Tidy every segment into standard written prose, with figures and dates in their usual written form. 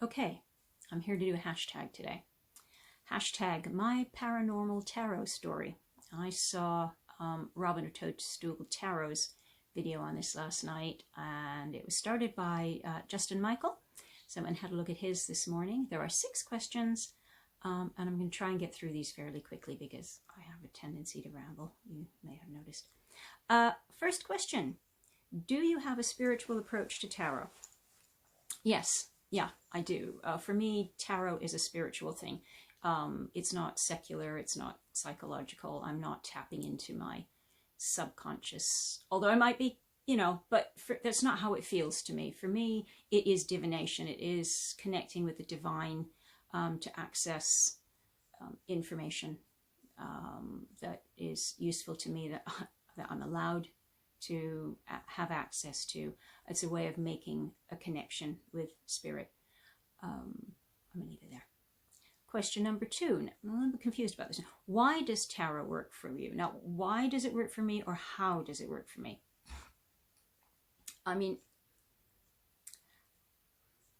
Okay, I'm here to do a hashtag today. Hashtag my paranormal tarot story. I saw Robin of Toadstool Tarot's video on this last night, and it was started by Justin Michael. So I went and had a look at his this morning. There are 6 questions, and I'm going to try and get through these fairly quickly because I have a tendency to ramble, you may have noticed. First question, do you have a spiritual approach to tarot? Yes. Yeah, I do. For me, tarot is a spiritual thing. It's not secular. It's not psychological. I'm not tapping into my subconscious, although I might be, but that's not how it feels to me. For me, it is divination. It is connecting with the divine to access information that is useful to me, that I'm allowed to have access to. It's a way of making a connection with spirit. I'm going to leave it there. Question number 2. I'm a little bit confused about this. Why does tarot work for you? Now, why does it work for me, or how does it work for me? I mean,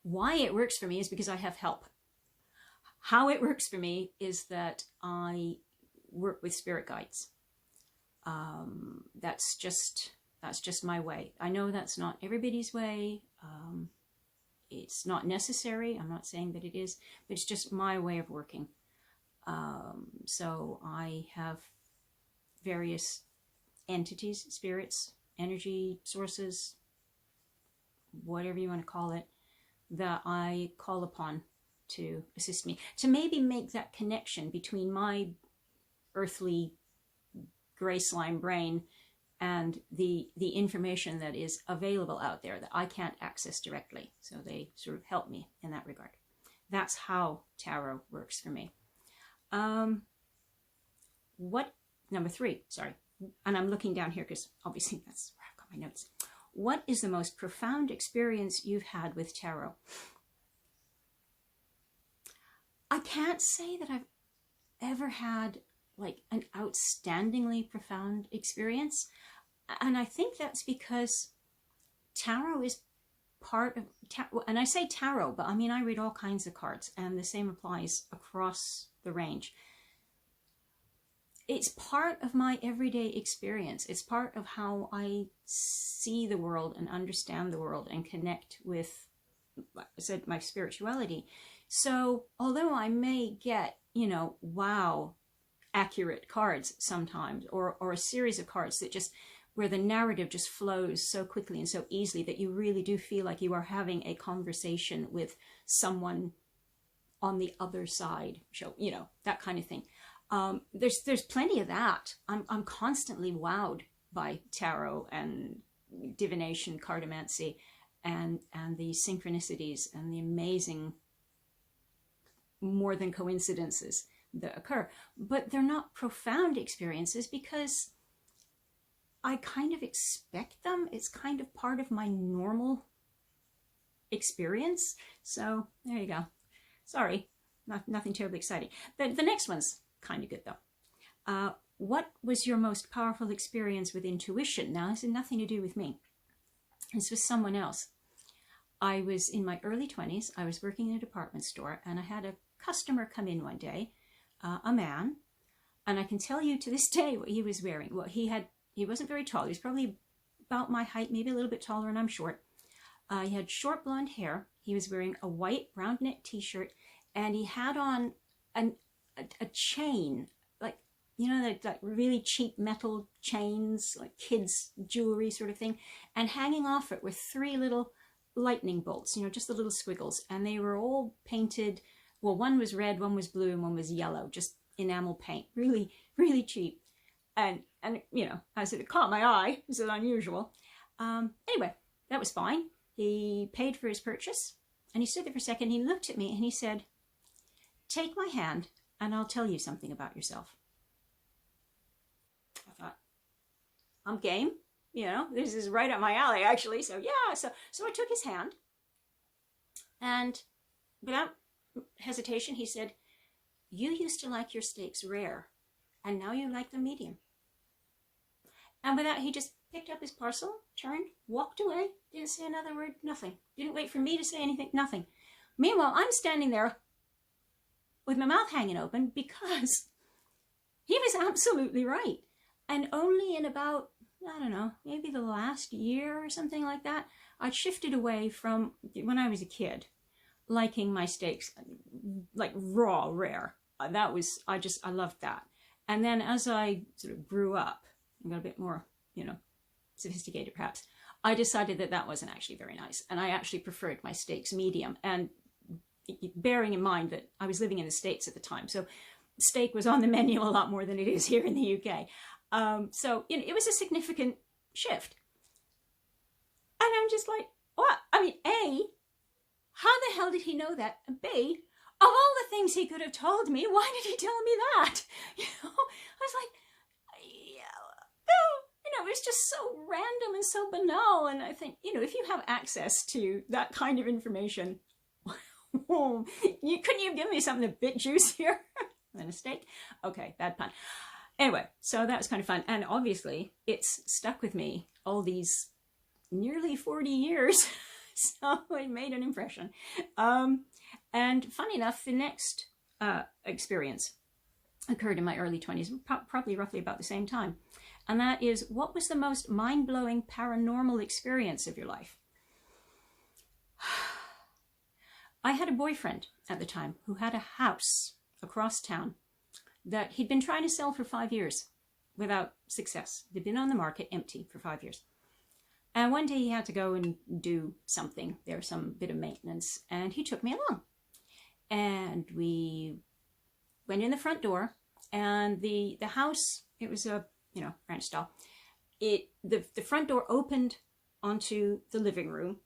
why it works for me is because I have help. How it works for me is that I work with spirit guides. That's just my way. I know that's not everybody's way. It's not necessary. I'm not saying that it is, but it's just my way of working. So I have various entities, spirits, energy sources, whatever you want to call it, that I call upon to assist me, to maybe make that connection between my earthly gray slime brain and the information that is available out there that I can't access directly. So they sort of help me in that regard. That's how tarot works for me. Number 3, sorry. And I'm looking down here because obviously that's where I've got my notes. What is the most profound experience you've had with tarot? I can't say that I've ever had like an outstandingly profound experience. And I think that's because tarot is part of, and I say tarot, but I mean, I read all kinds of cards, and the same applies across the range. It's part of my everyday experience. It's part of how I see the world and understand the world and connect with, like I said, my spirituality. So although I may get, wow, accurate cards sometimes, or a series of cards that just, where the narrative just flows so quickly and so easily that you really do feel like you are having a conversation with someone on the other side, that kind of thing. There's plenty of that. I'm constantly wowed by tarot and divination, cartomancy, and the synchronicities and the amazing, more than coincidences that occur. But they're not profound experiences because I kind of expect them. It's kind of part of my normal experience. So there you go. Sorry, nothing terribly exciting. The next one's kind of good though. What was your most powerful experience with intuition? Now, this has nothing to do with me. This was someone else. I was in my early 20s. I was working in a department store, and I had a customer come in one day, a man, and I can tell you to this day what he was wearing. Well, he wasn't very tall. He was probably about my height, maybe a little bit taller, and I'm short. He had short blonde hair. He was wearing a white round neck t-shirt, and he had on a chain, like, like really cheap metal chains, like kids' jewelry sort of thing, and hanging off it were 3 little lightning bolts, just the little squiggles, and they were all painted. Well, one was red, one was blue, and one was yellow, just enamel paint, really, really cheap. And I said, it caught my eye. This is unusual. Anyway, that was fine. He paid for his purchase, and he stood there for a second. He looked at me and he said, "Take my hand and I'll tell you something about yourself." I thought, I'm game. This is right up my alley, actually. So yeah, so I took his hand, and without hesitation, he said, "You used to like your steaks rare, and now you like them medium." And with that, he just picked up his parcel, turned, walked away, didn't say another word, nothing. Didn't wait for me to say anything, nothing. Meanwhile, I'm standing there with my mouth hanging open because he was absolutely right. And only in about, I don't know, maybe the last year or something like that, I'd shifted away from, when I was a kid, liking my steaks like raw, rare. That was, I loved that. And then as I sort of grew up and got a bit more, sophisticated perhaps, I decided that that wasn't actually very nice. And I actually preferred my steaks medium. And bearing in mind that I was living in the States at the time, so steak was on the menu a lot more than it is here in the UK. So it was a significant shift. And I'm just like, what? I mean, A, how the hell did he know that? And B, of all the things he could have told me, why did he tell me that? I was like, yeah, it was just so random and so banal. And I think, if you have access to that kind of information, couldn't you give me something a bit juicier than a steak? Okay, bad pun. Anyway, so that was kind of fun. And obviously, it's stuck with me all these nearly 40 years. So it made an impression. And funny enough, the next experience occurred in my early 20s, probably roughly about the same time. And that is, what was the most mind-blowing paranormal experience of your life? I had a boyfriend at the time who had a house across town that he'd been trying to sell for 5 years without success. They'd been on the market empty for 5 years. And one day he had to go and do something. There was some bit of maintenance, and he took me along. And we went in the front door, and the house, it was a, ranch style. The front door opened onto the living room.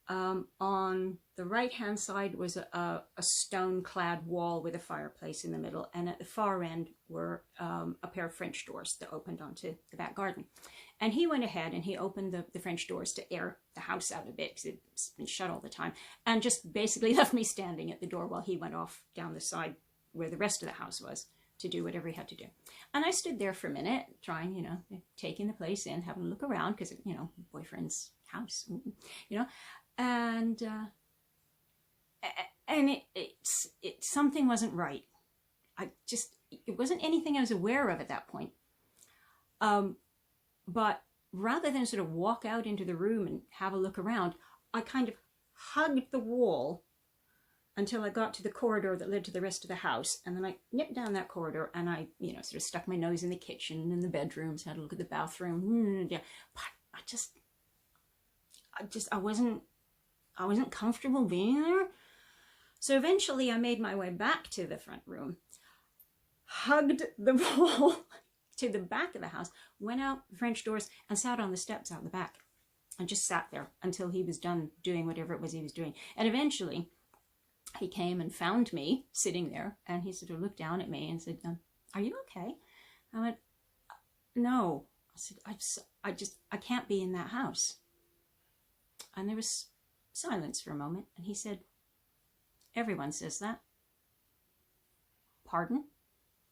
On the right-hand side was a stone-clad wall with a fireplace in the middle, and at the far end were a pair of French doors that opened onto the back garden. And he went ahead and he opened the French doors to air the house out a bit because it's been shut all the time, and just basically left me standing at the door while he went off down the side where the rest of the house was to do whatever he had to do. And I stood there for a minute, trying, taking the place in, having a look around because, boyfriend's house, and something wasn't right. It wasn't anything I was aware of at that point. But rather than sort of walk out into the room and have a look around, I kind of hugged the wall until I got to the corridor that led to the rest of the house. And then I nipped down that corridor and I, sort of stuck my nose in the kitchen and the bedrooms, had a look at the bathroom. But I wasn't comfortable being there. So eventually I made my way back to the front room, hugged the wall to the back of the house, went out the French doors and sat on the steps out the back and just sat there until he was done doing whatever it was he was doing. And eventually he came and found me sitting there, and he sort of looked down at me and said, are you okay? I went, no. I said, I can't be in that house. And there was silence for a moment, and he said, everyone says that. Pardon?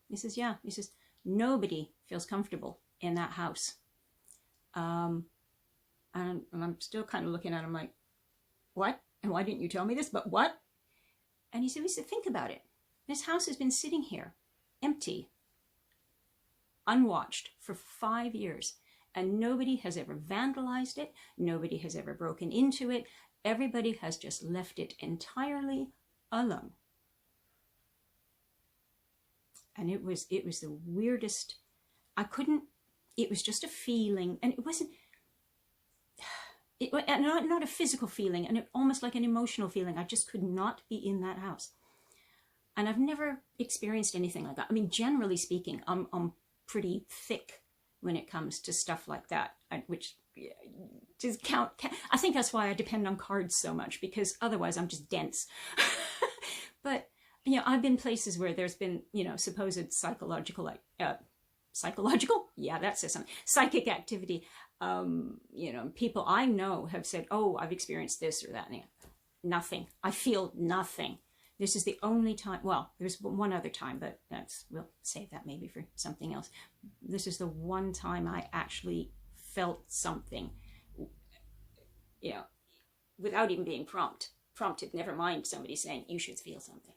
He says, yeah. He says, nobody feels comfortable in that house. And I'm still kind of looking at him like, what? And why didn't you tell me this? But what? And he said, think about it. This house has been sitting here, empty, unwatched for 5 years. And nobody has ever vandalized it. Nobody has ever broken into it. Everybody has just left it entirely alone. And it was the weirdest. It was just a feeling, and it wasn't, not a physical feeling, and almost like an emotional feeling. I just could not be in that house. And I've never experienced anything like that. I mean, generally speaking, I'm pretty thick when it comes to stuff like that, which just count. I think that's why I depend on cards so much, because otherwise I'm just dense. But I've been places where there's been, supposed psychological, yeah, that says something, psychic activity. People I know have said, oh, I've experienced this or that. And nothing. I feel nothing. This is the only time, well, there's one other time, but we'll save that maybe for something else. This is the one time I actually felt something, without even being prompt. prompted, never mind somebody saying you should feel something.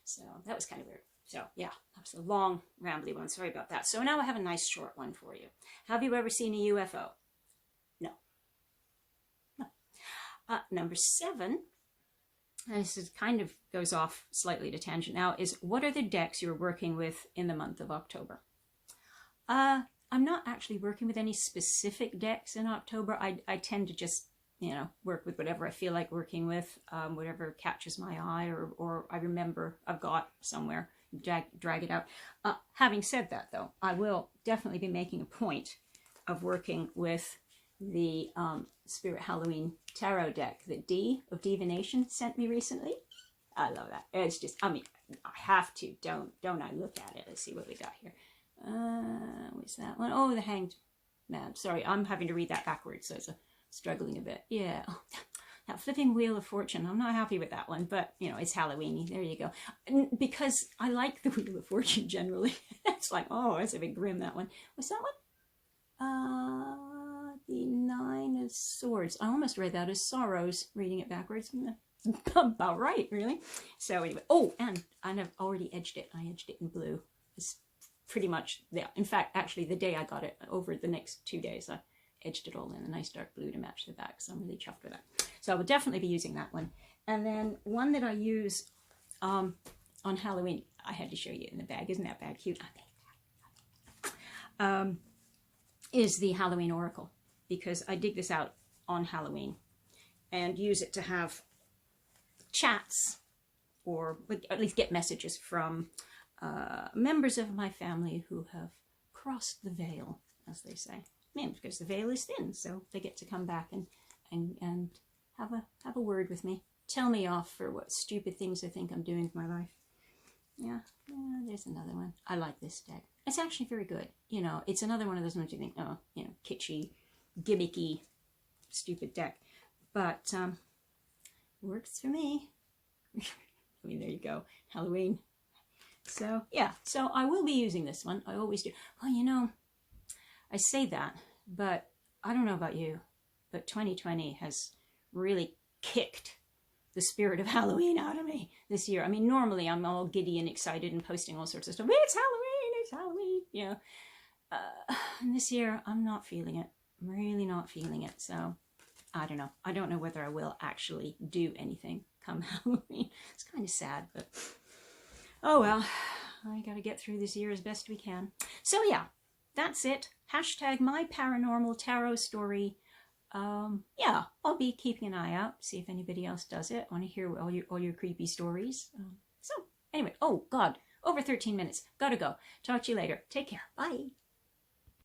So that was kind of weird. So yeah, that was a long, rambly one. Sorry about that. So now I have a nice short one for you. Have you ever seen a UFO? No. No. Number 7, and this is kind of goes off slightly to tangent now, is what are the decks you're working with in the month of October? I'm not actually working with any specific decks in October. I tend to just, work with whatever I feel like working with, whatever catches my eye or I remember I've got somewhere, drag it out. Having said that, though, I will definitely be making a point of working with the Spirit Halloween Tarot deck that Dee of Divination sent me recently. I love that. It's just, I have to, don't I look at it. Let's see what we got here. What's that one? Oh, the Hanged Man. Sorry, I'm having to read that backwards, so it's struggling a bit. Yeah. Oh, that flipping Wheel of Fortune. I'm not happy with that one, but, it's Halloweeny. There you go. Because I like the Wheel of Fortune generally. It's like, oh, that's a bit grim, that one. What's that one? The 9 of Swords. I almost read that as Sorrows, reading it backwards. About right, really. So anyway. Oh, and I've already edged it. I edged it in blue. It's pretty much there. In fact, actually, the day I got it, over the next 2 days, I edged it all in a nice dark blue to match the back, so I'm really chuffed with that. So I will definitely be using that one. And then one that I use on Halloween, I had to show you in the bag. Isn't that bag cute? Is the Halloween Oracle, because I dig this out on Halloween and use it to have chats or at least get messages from members of my family who have crossed the veil, as they say. Because the veil is thin, so they get to come back and have a word with me. Tell me off for what stupid things I think I'm doing with my life. Yeah, there's another one. I like this deck. It's actually very good. It's another one of those ones you think, oh, kitschy, gimmicky, stupid deck. But works for me. There you go. Halloween. So, yeah. So I will be using this one. I always do. Well, I say that, but I don't know about you, but 2020 has really kicked the spirit of Halloween out of me this year. Normally I'm all giddy and excited and posting all sorts of stuff. It's Halloween, and this year I'm not feeling it. I'm really not feeling it. So I don't know. I don't know whether I will actually do anything come Halloween. It's kind of sad, but oh well. I got to get through this year as best we can. So yeah. That's it. Hashtag my paranormal tarot story. Yeah, I'll be keeping an eye out, see if anybody else does it. I want to hear all your creepy stories. So anyway, oh God, over 13 minutes. Gotta go. Talk to you later. Take care. Bye.